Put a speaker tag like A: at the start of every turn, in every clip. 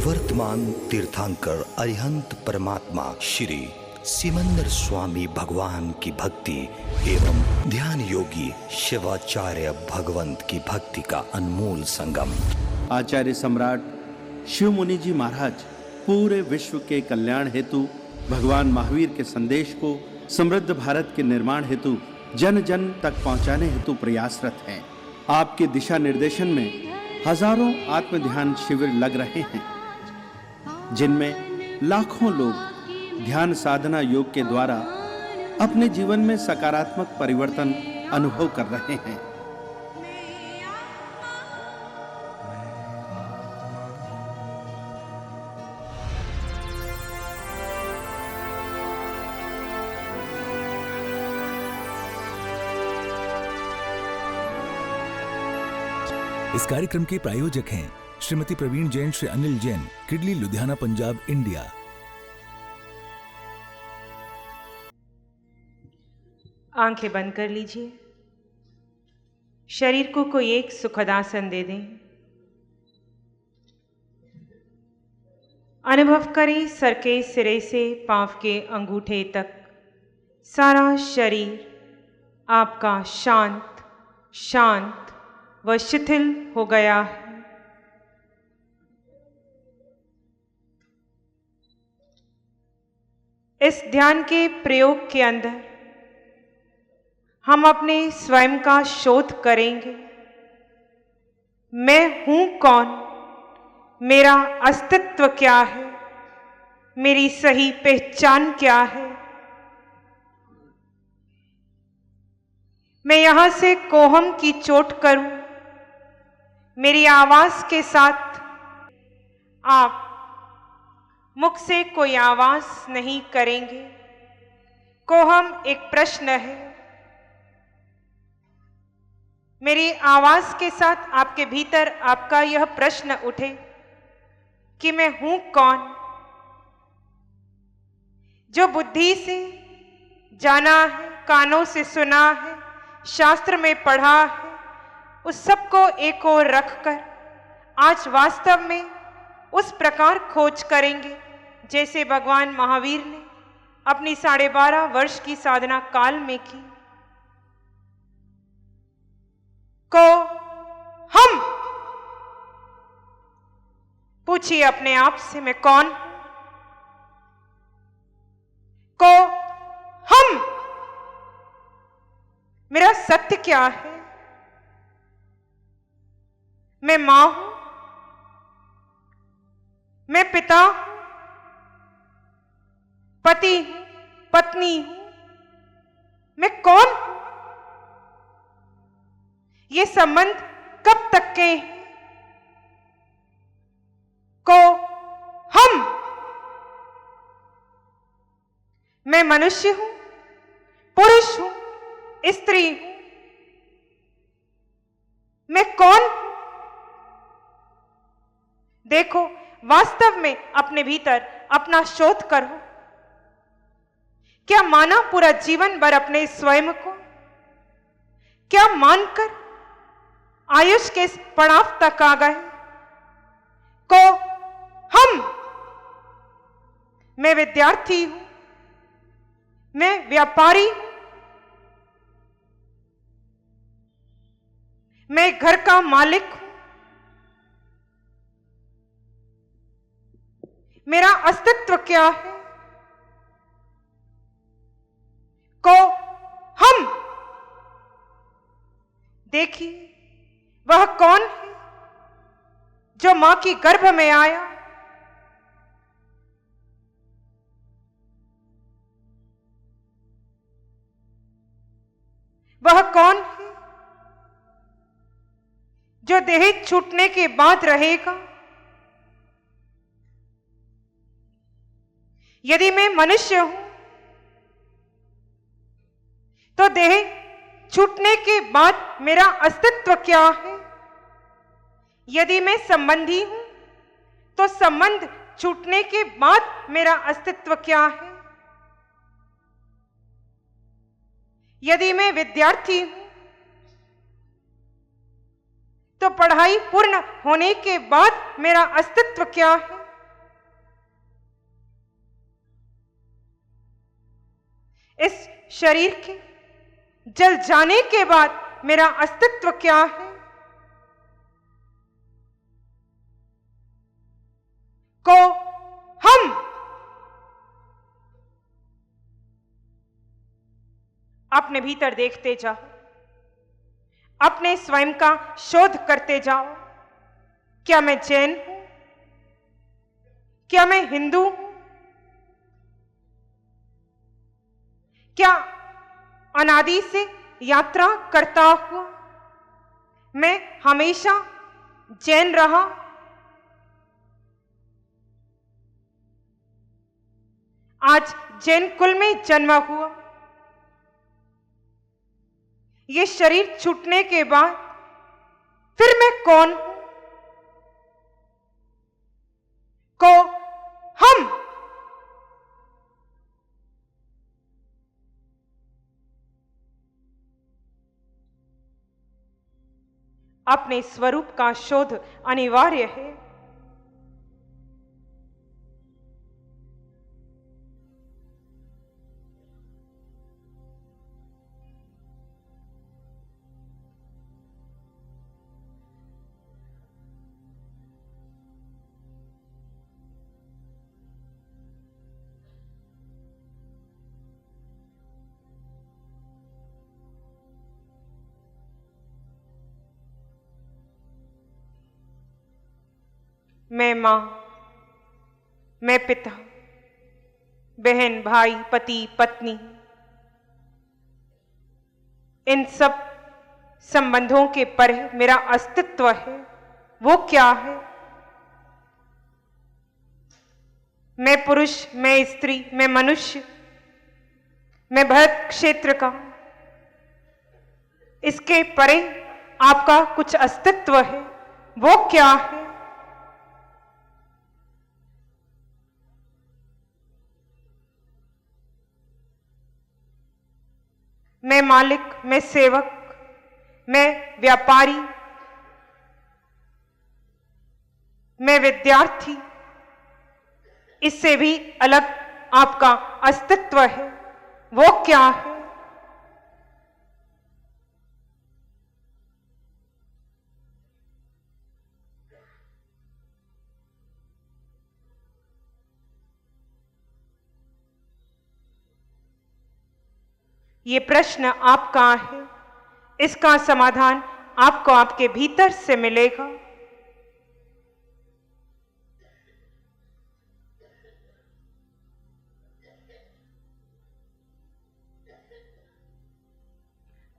A: वर्तमान तीर्थंकर अरिहंत परमात्मा श्री सिमंदर स्वामी भगवान की भक्ति एवं ध्यान योगी शिवाचार्य भगवंत की भक्ति का अनमोल संगम।
B: आचार्य सम्राट शिव मुनि जी महाराज पूरे विश्व के कल्याण हेतु भगवान महावीर के संदेश को समृद्ध भारत के निर्माण हेतु जन जन तक पहुंचाने हेतु प्रयासरत हैं। आपके दिशा निर्देशन में हजारों आत्म ध्यान शिविर लग रहे हैं, जिनमें लाखों लोग ध्यान साधना योग के द्वारा अपने जीवन में सकारात्मक परिवर्तन अनुभव कर रहे हैं।
C: इस कार्यक्रम के प्रायोजक हैं श्रीमती प्रवीण जैन, श्री अनिल जैन, किडली, लुधियाना, पंजाब, इंडिया।
D: आंखें बंद कर लीजिए। शरीर को कोई एक सुखद आसन दे दें। अनुभव करें सर के सिरे से पांव के अंगूठे तक सारा शरीर आपका शांत शांत व शिथिल हो गया है। इस ध्यान के प्रयोग के अंदर हम अपने स्वयं का शोध करेंगे। मैं हूं कौन, मेरा अस्तित्व क्या है, मेरी सही पहचान क्या है। मैं यहां से कोहम की चोट करूं, मेरी आवाज के साथ आप मुख से कोई आवाज नहीं करेंगे। कोहम एक प्रश्न है। मेरी आवाज के साथ आपके भीतर आपका यह प्रश्न उठे कि मैं हूं कौन। जो बुद्धि से जाना है, कानों से सुना है, शास्त्र में पढ़ा है, उस सब को एक ओर रखकर आज वास्तव में उस प्रकार खोज करेंगे जैसे भगवान महावीर ने अपनी 12.5 वर्ष की साधना काल में की। को हम पूछिए अपने आप से, मैं कौन हूं? को हम मेरा सत्य क्या है? मैं मां हूं, मैं पिता हूं, पति हूं, पत्नी हूं, मैं कौन हूं? ये संबंध कब तक के हैं? को हम मैं मनुष्य हूं, पुरुष हूं, स्त्री हूं, मैं कौन हूं? देखो, वास्तव में अपने भीतर अपना शोध करो। क्या माना पूरा जीवन भर अपने स्वयं को? क्या मानकर आयुष के पड़ाव तक आ गए? को हम मैं विद्यार्थी हूं, मैं व्यापारी, मैं घर का मालिक हूं, मेरा अस्तित्व क्या है? को हम देखिए, वह कौन है जो मां की गर्भ में आया? वह कौन है जो देह छूटने के बाद रहेगा? यदि मैं मनुष्य हूं तो देह छूटने के बाद मेरा अस्तित्व क्या है? यदि मैं संबंधी हूं तो संबंध छूटने के बाद मेरा अस्तित्व क्या है? यदि मैं विद्यार्थी हूं तो पढ़ाई पूर्ण होने के बाद मेरा अस्तित्व क्या है? इस शरीर के जल जाने के बाद मेरा अस्तित्व क्या है? को हम अपने भीतर देखते जाओ, अपने स्वयं का शोध करते जाओ। क्या मैं जैन हूं? क्या मैं हिंदू हूं? क्या अनादि से यात्रा करता हुआ मैं हमेशा जैन रहा? आज जैन कुल में जन्म हुआ। ये शरीर छूटने के बाद फिर मैं कौन हूं? को हम अपने स्वरूप का शोध अनिवार्य है। मैं मां, मैं पिता, बहन, भाई, पति, पत्नी, इन सब संबंधों के परे मेरा अस्तित्व है। वो क्या है? मैं पुरुष, मैं स्त्री, मैं मनुष्य, मैं भरत क्षेत्र का। इसके परे आपका कुछ अस्तित्व है। वो क्या है? मैं मालिक, मैं सेवक, मैं व्यापारी, मैं विद्यार्थी। इससे भी अलग आपका अस्तित्व है। वो क्या है? ये प्रश्न आपका है। इसका समाधान आपको आपके भीतर से मिलेगा।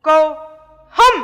D: को हम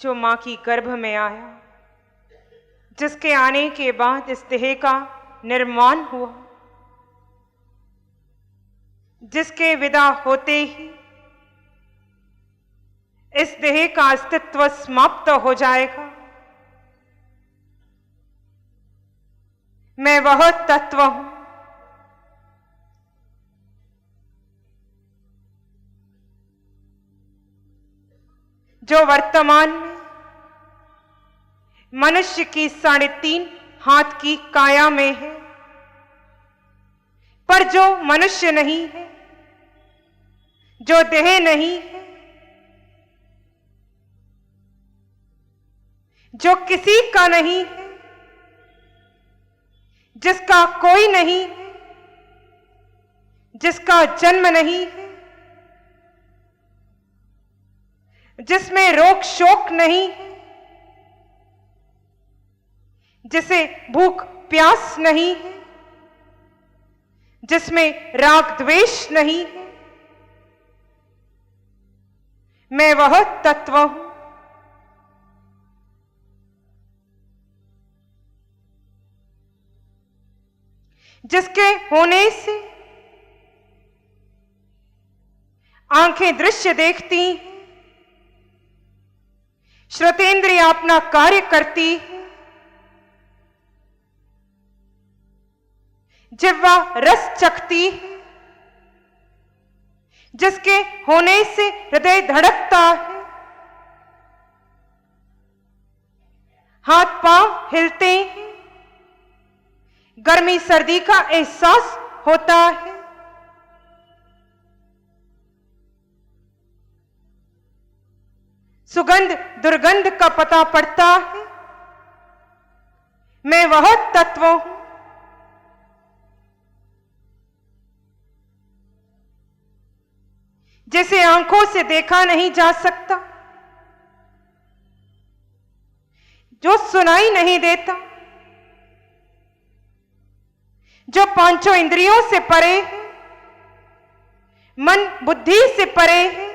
D: जो मां की गर्भ में आया, जिसके आने के बाद इस देह का निर्माण हुआ, जिसके विदा होते ही इस देह का अस्तित्व समाप्त हो जाएगा, मैं वह तत्व हूं जो वर्तमान में मनुष्य की 3.5 हाथ की काया में है, पर जो मनुष्य नहीं है, जो देह नहीं है, जो किसी का नहीं है, जिसका कोई नहीं है, जिसका जन्म नहीं है, जिसमें रोग शोक नहीं है, जिसे भूख प्यास नहीं है, जिसमें राग द्वेष नहीं है, मैं वह तत्व हूं जिसके होने से आंखें दृश्य देखती हैं, श्रोतेंद्रिय अपना कार्य करती है, जिह्वा रस चखती है, जिसके होने से हृदय धड़कता है, हाथ पांव हिलते हैं, गर्मी सर्दी का एहसास होता है, सुगंध दुर्गंध का पता पड़ता है, मैं वह तत्व हूं जिसे आंखों से देखा नहीं जा सकता, जो सुनाई नहीं देता, जो पांचों इंद्रियों से परे है, मन बुद्धि से परे है,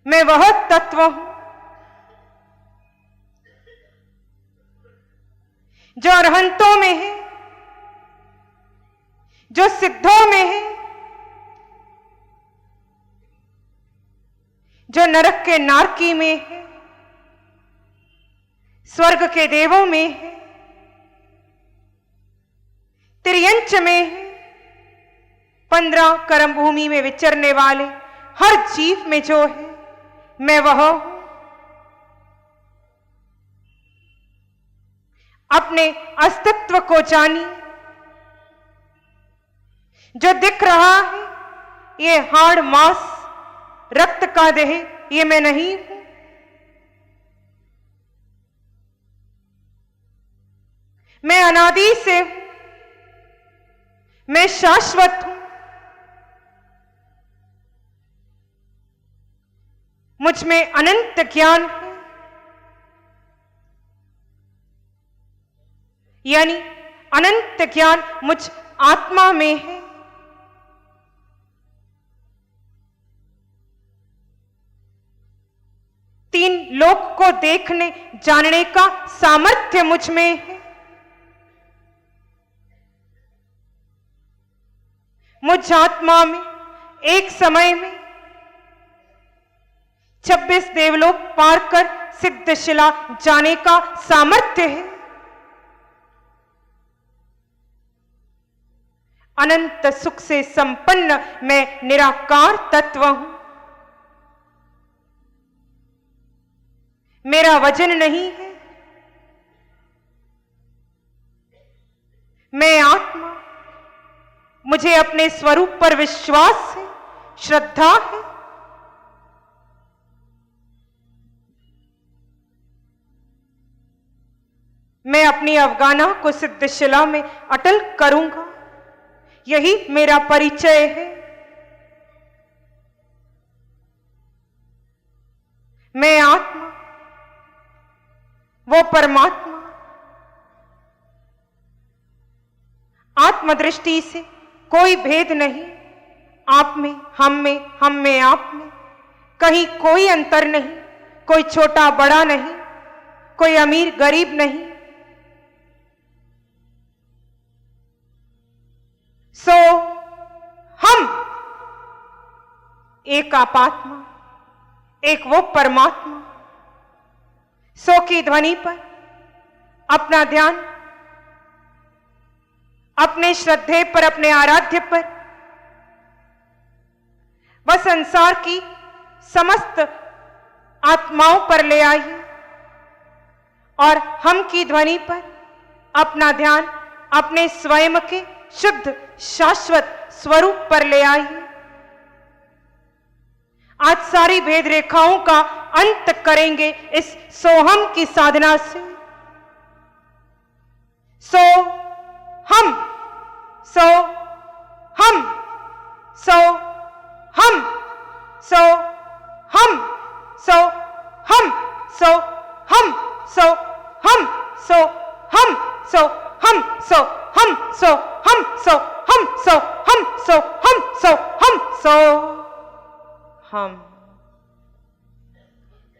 D: मैं वह तत्व हूं जो अरहंतों में है, जो सिद्धों में है, जो नरक के नारकी में है, स्वर्ग के देवों में है, त्रियंच में है, 15 कर्म भूमि में विचरने वाले हर जीव में जो है, मैं वह हूं। अपने अस्तित्व को जानिए। जो दिख रहा है ये हाड़ मांस रक्त का देह, ये मैं नहीं हूं। मैं अनादि से हूं, मैं शाश्वत हूं। मुझ में अनंत ज्ञान है, यानी अनंत ज्ञान मुझ आत्मा में है। तीन लोक को देखने जानने का सामर्थ्य मुझ में है। मुझ आत्मा में एक समय में 26 देवलोक पार कर सिद्धशिला जाने का सामर्थ्य है। अनंत सुख से संपन्न मैं निराकार तत्व हूं। मेरा वजन नहीं है। मैं आत्मा, मुझे अपने स्वरूप पर विश्वास है, श्रद्धा है। मैं अपनी अवगाना को सिद्धशिला में अटल करूंगा। यही मेरा परिचय है। मैं आत्मा, वो परमात्मा। आत्मदृष्टि से कोई भेद नहीं। आप में, हम में, हम में आप में। कहीं कोई अंतर नहीं, कोई छोटा बड़ा नहीं, कोई अमीर गरीब नहीं। सो हम एक आपात्मा, एक वो परमात्मा, सो की ध्वनि पर अपना ध्यान, अपने श्रद्धे पर, अपने आराध्य पर, वह संसार की समस्त आत्माओं पर ले आइए और हम की ध्वनि पर अपना ध्यान अपने स्वयं के शुद्ध शाश्वत स्वरूप पर ले आइए। आज सारी भेद रेखाओं का अंत करेंगे इस सोहम की साधना से। सो हम, सो हम, सो हम, सो हम, सो हम, सो हम, सो हम, सो हम, सो हम, सो हम, सो हम, सो हम, सो हम, सो हम, सो हम, सो हम।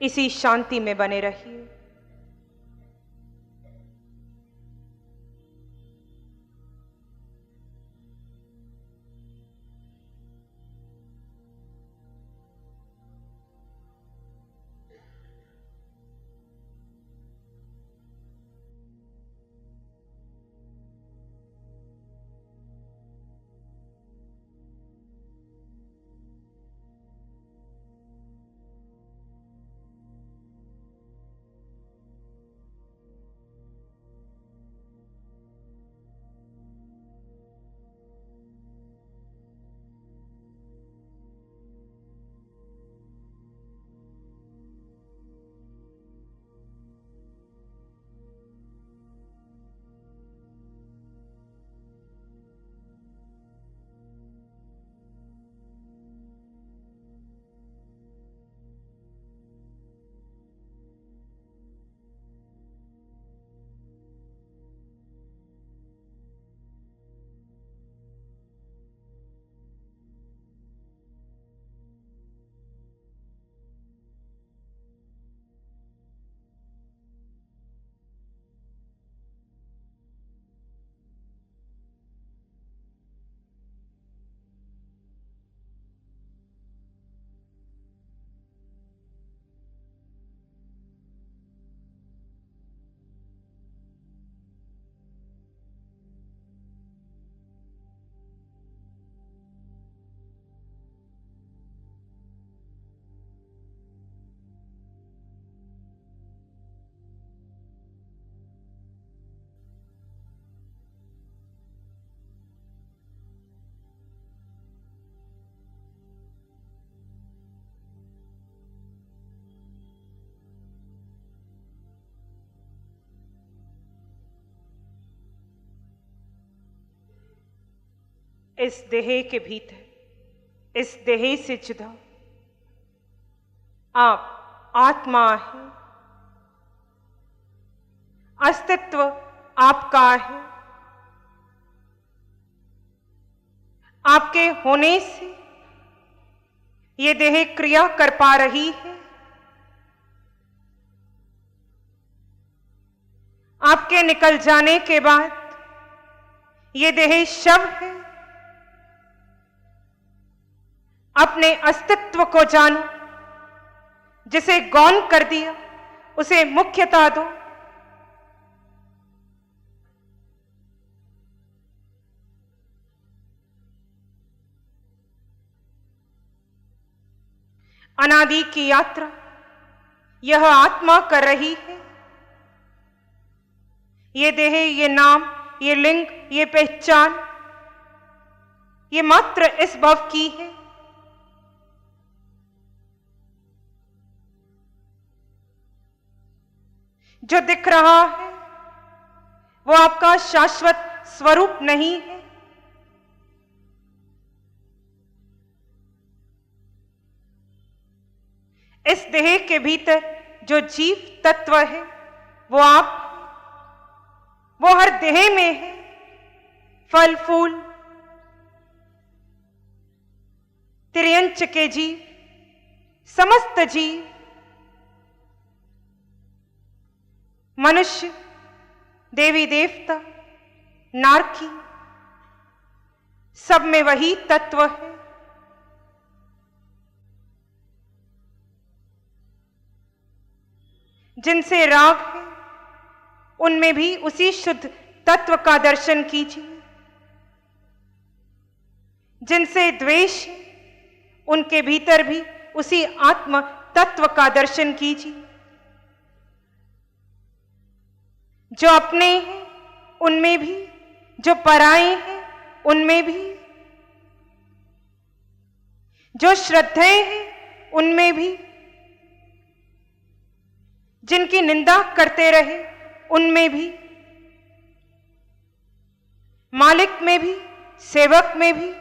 D: इसी शांति में बने रहिए। इस देह के भीतर, इस देह से जुदा आप आत्मा है, अस्तित्व आपका है। आपके होने से ये देह क्रिया कर पा रही है। आपके निकल जाने के बाद ये देह शव है। अपने अस्तित्व को जानो, जिसे गौण कर दिया उसे मुख्यता दो। अनादि की यात्रा यह आत्मा कर रही है। ये देह, ये नाम, ये लिंग, ये पहचान, ये मात्र इस भव की है। जो दिख रहा है वो आपका शाश्वत स्वरूप नहीं है। इस देह के भीतर जो जीव तत्व है वो आप, वो हर देह में है। फल फूल, तिर्यंच के जीव, समस्त जीव, मनुष्य, देवी देवता, नारकी, सब में वही तत्व है। जिनसे राग है, उनमें भी उसी शुद्ध तत्व का दर्शन कीजिए। जिनसे द्वेष है, उनके भीतर भी उसी आत्म तत्व का दर्शन कीजिए। जो अपने हैं उनमें भी, जो पराए हैं उनमें भी, जो श्रद्धेय हैं उनमें भी, जिनकी निंदा करते रहे उनमें भी, मालिक में भी, सेवक में भी,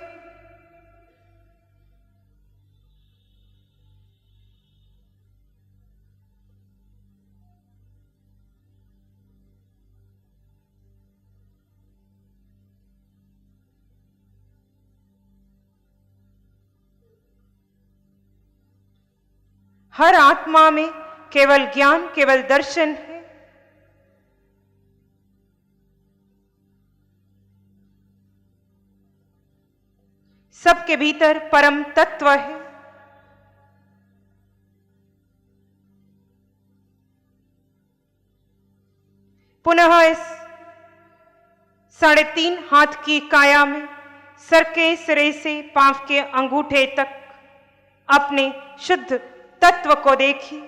D: हर आत्मा में केवल ज्ञान, केवल दर्शन है। सबके भीतर परम तत्व है। पुनः इस 3.5 हाथ की काया में सर के सिरे से पांव के अंगूठे तक अपने शुद्ध तत्व को देखिए।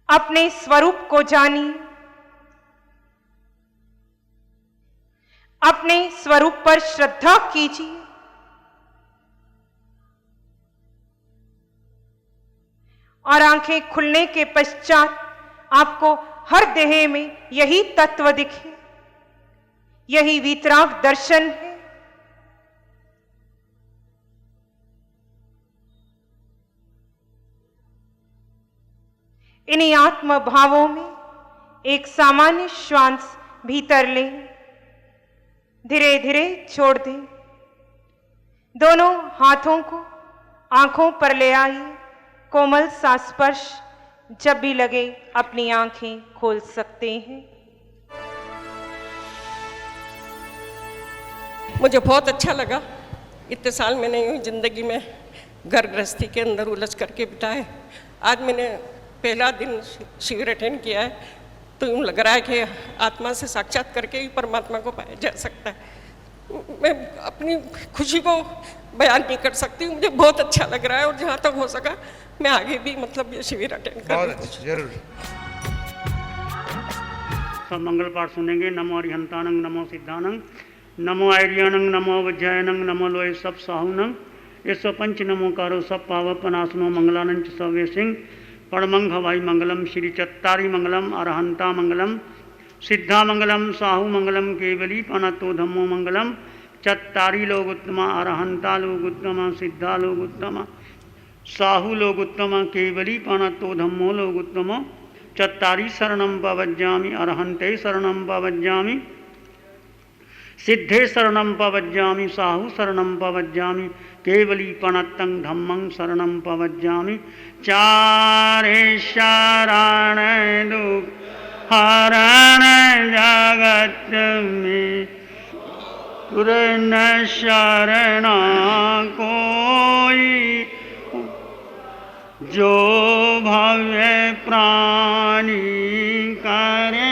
D: अपने स्वरूप को जानिए। अपने स्वरूप पर श्रद्धा कीजिए। और आंखें खुलने के पश्चात आपको हर देह में यही तत्व दिखे। यही वीतराग दर्शन है। इन्हीं आत्म भावों में एक सामान्य श्वास भीतर लें, धीरे धीरे छोड़ दें। दोनों हाथों को आंखों पर ले आइए। कोमल सा स्पर्श जब भी लगे अपनी आंखें खोल सकते हैं।
E: मुझे बहुत अच्छा लगा। इतने साल मैंने यूँ जिंदगी में घर गृहस्थी के अंदर उलझ करके बिताए। आज मैंने पहला दिन शिविर अटेंड किया है, तो यूँ लग रहा है कि आत्मा से साक्षात करके ही परमात्मा को पाया जा सकता है। मैं अपनी खुशी को बयान नहीं कर सकती हूँ। मुझे बहुत अच्छा लग रहा है और जहाँ तक हो सका मैं आगे भी मतलब ये शिविर अटेंड करूँ।
F: जरूर।
G: सब मंगल पाठ सुनेंगे। नमो अरिहंतानंग, नमो सिद्धानंग, नमो आर्यानंग, नमो वज्रायनंग, नमो लोय सब साहुनंग, 105 नमो कारो सब पावपनासनो मंगलानंच सवे सिंह परमंग हवाई मंगलम श्री चत्तारी मंगलम अरहंता मंगलम सिद्धा मंगलम साहु मंगलम केवली पनतो धम्मो मंगलम चत्तारी लोग उत्तमा अरहंता लोग उत्तमा सिद्धा लोग उत्तमा साहु लोग उत्तमा केवली पनतो धम्मो लोग उत्तमो चत्तारी शरणम पवज्जामि अरहंते शरणम पवज्जामि सिद्धे शरणम पवज्जामि साहु शरणम पवज्जामि केवली पणत्तं धम्मं शरणं पवज्जामि चारे शरण दुख हरण जगत में पूर्ण शरण कोई जो भव्य प्राणी करे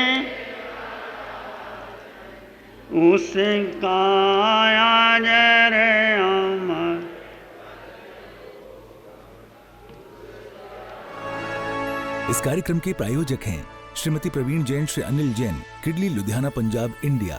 G: उसका आजर अमर।
C: इस कार्यक्रम के प्रायोजक हैं श्रीमती प्रवीण जैन, श्री अनिल जैन, किडली लुधियाना, पंजाब, इंडिया।